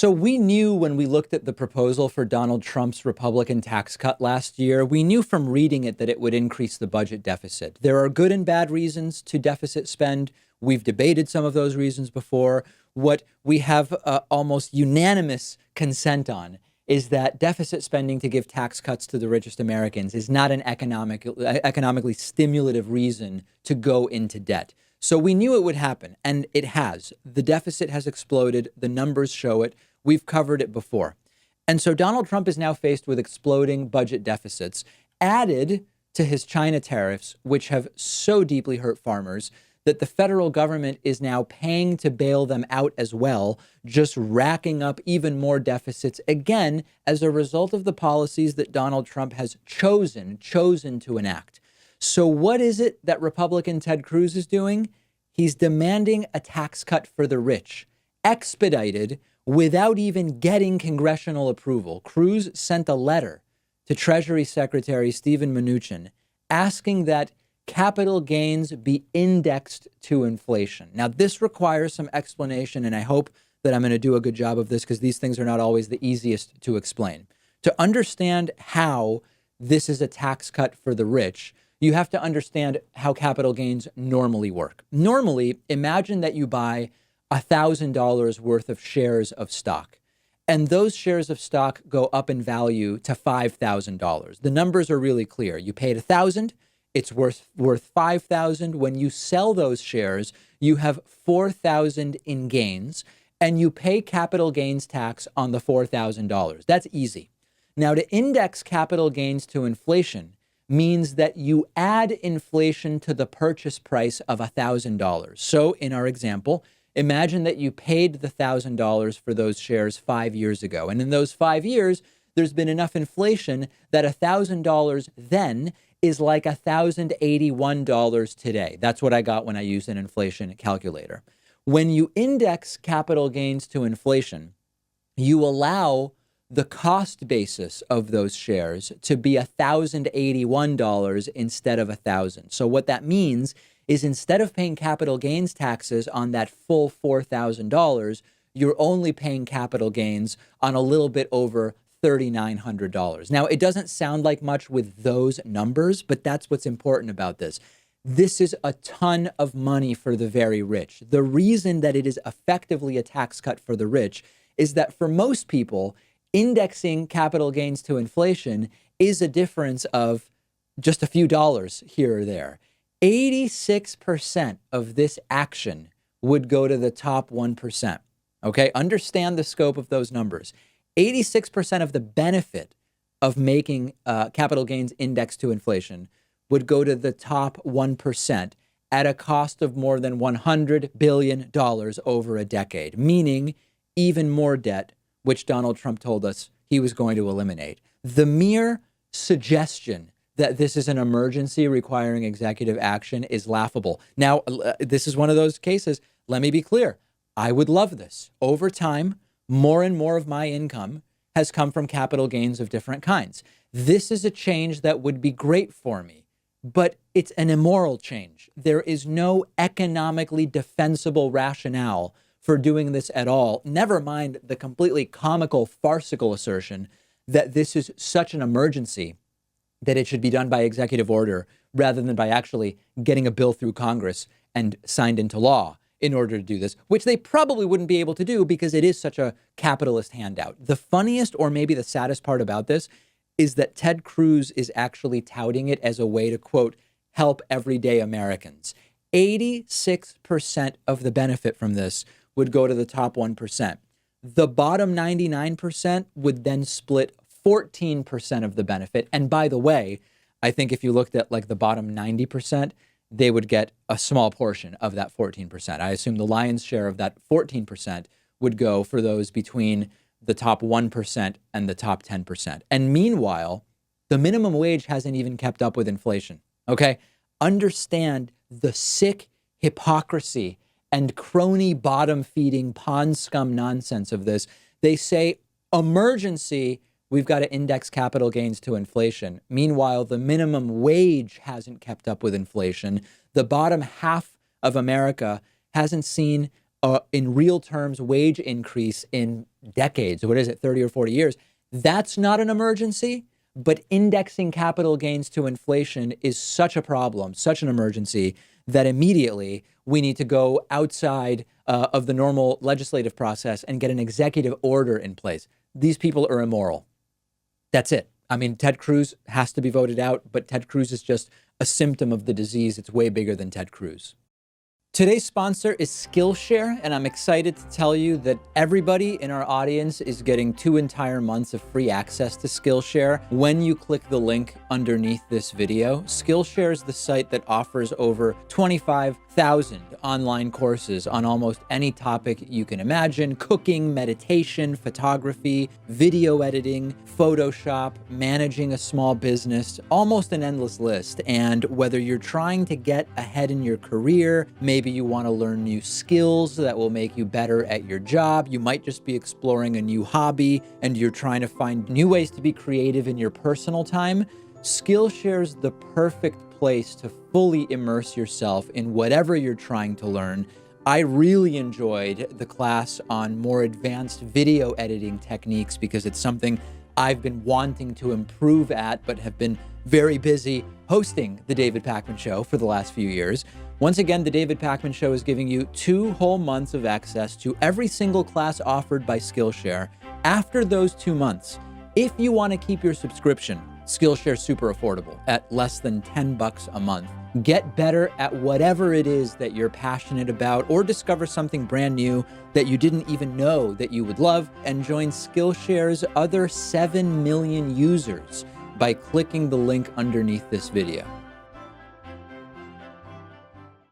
So we knew when we looked at the proposal for Donald Trump's Republican tax cut last year, we knew from reading it that it would increase the budget deficit. There are good and bad reasons to deficit spend. We've debated some of those reasons before. What we have almost unanimous consent on is that deficit spending to give tax cuts to the richest Americans is not an economically stimulative reason to go into debt. So we knew it would happen, and it has. The deficit has exploded. The numbers show it. We've covered it before. And so Donald Trump is now faced with exploding budget deficits, added to his China tariffs, which have so deeply hurt farmers that the federal government is now paying to bail them out as well, just racking up even more deficits again as a result of the policies that Donald Trump has chosen to enact. So what is it that Republican Ted Cruz is doing? He's demanding a tax cut for the rich, expedited without even getting congressional approval. Cruz sent a letter to Treasury Secretary Steven Mnuchin asking that capital gains be indexed to inflation. Now, this requires some explanation, and I hope that I'm going to do a good job of this because these things are not always the easiest to explain. To understand how this is a tax cut for the rich, you have to understand how capital gains normally work. Normally, imagine that you buy $1,000 worth of shares of stock, and those shares of stock go up in value to $5,000. The numbers are really clear. You paid $1,000, it's worth $5,000. When you sell those shares, you have $4,000 in gains, and you pay capital gains tax on the $4,000. That's easy. Now, to index capital gains to inflation means that you add inflation to the purchase price of $1,000. So in our example, imagine that you paid the $1,000 for those shares 5 years ago. And in those 5 years, there's been enough inflation that $1,000 then is like $1,081 today. That's what I got when I used an inflation calculator. When you index capital gains to inflation, you allow the cost basis of those shares to be $1,081 instead of $1,000. So what that means is instead of paying capital gains taxes on that full $4,000, you're only paying capital gains on a little bit over $3,900. Now, it doesn't sound like much with those numbers, but that's what's important about this. This is a ton of money for the very rich. The reason that it is effectively a tax cut for the rich is that for most people, indexing capital gains to inflation is a difference of just a few dollars here or there. 86% of this action would go to the top 1%. Okay, understand the scope of those numbers. 86% of the benefit of making capital gains indexed to inflation would go to the top 1% at a cost of more than $100 billion over a decade, meaning even more debt, which Donald Trump told us he was going to eliminate. The mere suggestion that this is an emergency requiring executive action is laughable. Now, this is one of those cases. Let me be clear. I would love this. Over time, more and more of my income has come from capital gains of different kinds. This is a change that would be great for me, but it's an immoral change. There is no economically defensible rationale for doing this at all. Never mind the completely comical, farcical assertion that this is such an emergency that it should be done by executive order rather than by actually getting a bill through Congress and signed into law in order to do this, which they probably wouldn't be able to do because it is such a capitalist handout. The funniest or maybe the saddest part about this is that Ted Cruz is actually touting it as a way to, quote, help everyday Americans. 86% of the benefit from this would go to the top 1%. The bottom 99% would then split 14% of the benefit. And by the way, I think if you looked at like the bottom 90%, they would get a small portion of that 14%. I assume the lion's share of that 14% would go for those between the top 1% and the top 10%. And meanwhile, the minimum wage hasn't even kept up with inflation. Okay? Understand the sick hypocrisy and crony bottom feeding pond scum nonsense of this. They say emergency, we've got to index capital gains to inflation. Meanwhile, the minimum wage hasn't kept up with inflation. The bottom half of America hasn't seen in real terms, wage increase in decades. What is it, 30 or 40 years? That's not an emergency, but indexing capital gains to inflation is such a problem, such an emergency, that immediately we need to go outside of the normal legislative process and get an executive order in place. These people are immoral. That's it. I mean, Ted Cruz has to be voted out, but Ted Cruz is just a symptom of the disease. It's way bigger than Ted Cruz. Today's sponsor is Skillshare, and I'm excited to tell you that everybody in our audience is getting 2 entire months of free access to Skillshare when you click the link underneath this video. Skillshare is the site that offers over 25,000 online courses on almost any topic you can imagine: cooking, meditation, photography, video editing, Photoshop, managing a small business, almost an endless list. And whether you're trying to get ahead in your career, maybe you want to learn new skills that will make you better at your job, you might just be exploring a new hobby and you're trying to find new ways to be creative in your personal time, Skillshare's the perfect place to fully immerse yourself in whatever you're trying to learn. I really enjoyed the class on more advanced video editing techniques because it's something I've been wanting to improve at, but have been very busy hosting The David Pakman Show for the last few years. Once again, The David Pakman Show is giving you 2 whole months of access to every single class offered by Skillshare. After those 2 months, if you want to keep your subscription, Skillshare's super affordable at less than $10 a month. Get better at whatever it is that you're passionate about, or discover something brand new that you didn't even know that you would love, and join Skillshare's other 7 million users by clicking the link underneath this video.